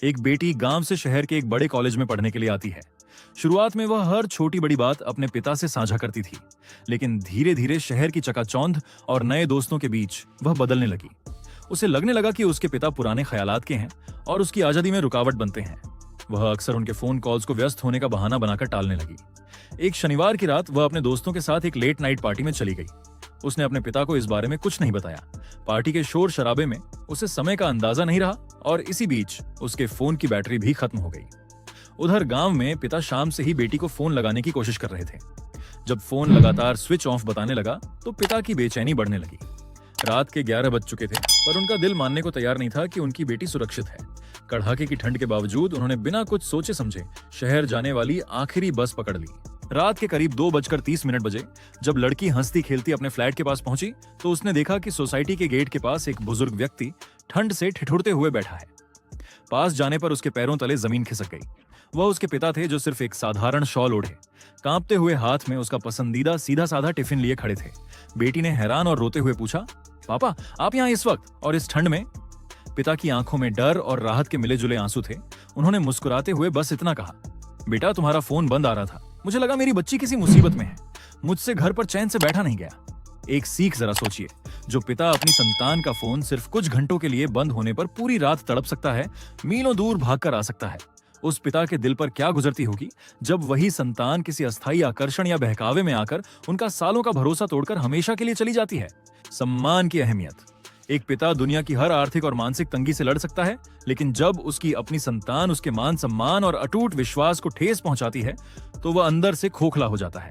एक बेटी गांव से शहर के एक बड़े कॉलेज में पढ़ने के लिए आती है। शुरुआत में वह हर छोटी बड़ी बात अपने पिता से साझा करती थी, लेकिन धीरे धीरे शहर की चकाचौंध और नए दोस्तों के बीच वह बदलने लगी। उसे लगने लगा कि उसके पिता पुराने ख्यालात के हैं और उसकी आजादी में रुकावट बनते हैं। वह अक्सर उनके फोन कॉल्स को व्यस्त होने का बहाना बनाकर टालने लगी। एक शनिवार की रात वह अपने दोस्तों के साथ एक लेट नाइट पार्टी में चली गई। उसने अपने पिता को इस बारे में कुछ नहीं बताया। पार्टी के शोर शराबे में उसे समय का अंदाजा नहीं रहा और इसी बीच उसके फोन की बैटरी भी खत्म हो गई। उधर गांव में पिता शाम से ही बेटी को फोन लगाने की कोशिश कर रहे थे। जब फोन लगातार स्विच ऑफ बताने लगा तो पिता की बेचैनी बढ़ने लगी। रात के 11 बज चुके थे, पर उनका दिल मानने को तैयार नहीं था कि उनकी बेटी सुरक्षित है। कड़ाके की ठंड के बावजूद उन्होंने बिना कुछ सोचे समझे शहर जाने वाली आखिरी बस पकड़ ली। रात के करीब 2:30 बजे जब लड़की हंसती खेलती अपने फ्लैट के पास पहुंची तो उसने देखा कि सोसाइटी के गेट के पास एक बुजुर्ग व्यक्ति ठंड से ठिठुरते हुए बैठा है। पास जाने पर उसके पैरों तले जमीन खिसक गई। वह उसके पिता थे, जो सिर्फ एक साधारण शॉल ओढ़े कांपते हुए हाथ में उसका पसंदीदा सीधा साधा टिफिन लिए खड़े थे। बेटी ने हैरान और रोते हुए पूछा, पापा आप यहाँ इस वक्त और इस ठंड में? पिता की आंखों में डर और राहत के मिले जुले आंसू थे। उन्होंने मुस्कुराते हुए बस इतना कहा, बेटा तुम्हारा फोन बंद आ रहा था, मुझे लगा मेरी बच्ची किसी मुसीबत में है, मुझसे घर पर चैन से बैठा नहीं गया। एक सीख जरा सोचिए, जो पिता अपनी संतान का फोन सिर्फ कुछ घंटों के लिए बंद होने पर पूरी रात तड़प सकता है, मीलों दूर भागकर आ सकता है, उस पिता के दिल पर क्या गुजरती होगी जब वही संतान किसी अस्थायी आकर्षण या बहकावे में आकर उनका सालों का भरोसा तोड़कर हमेशा के लिए चली जाती है। सम्मान की अहमियत। एक पिता दुनिया की हर आर्थिक और मानसिक तंगी से लड़ सकता है, लेकिन जब उसकी अपनी संतान उसके मान सम्मान और अटूट विश्वास को ठेस पहुंचाती है तो वह अंदर से खोखला हो जाता है।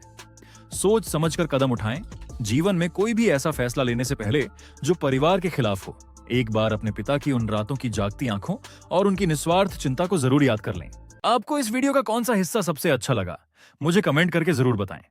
सोच समझकर कदम उठाएं। जीवन में कोई भी ऐसा फैसला लेने से पहले जो परिवार के खिलाफ हो, एक बार अपने पिता की उन रातों की जागती आंखों और उनकी निस्वार्थ चिंता को जरूर याद कर लें। आपको इस वीडियो का कौन सा हिस्सा सबसे अच्छा लगा, मुझे कमेंट करके जरूर बताएं।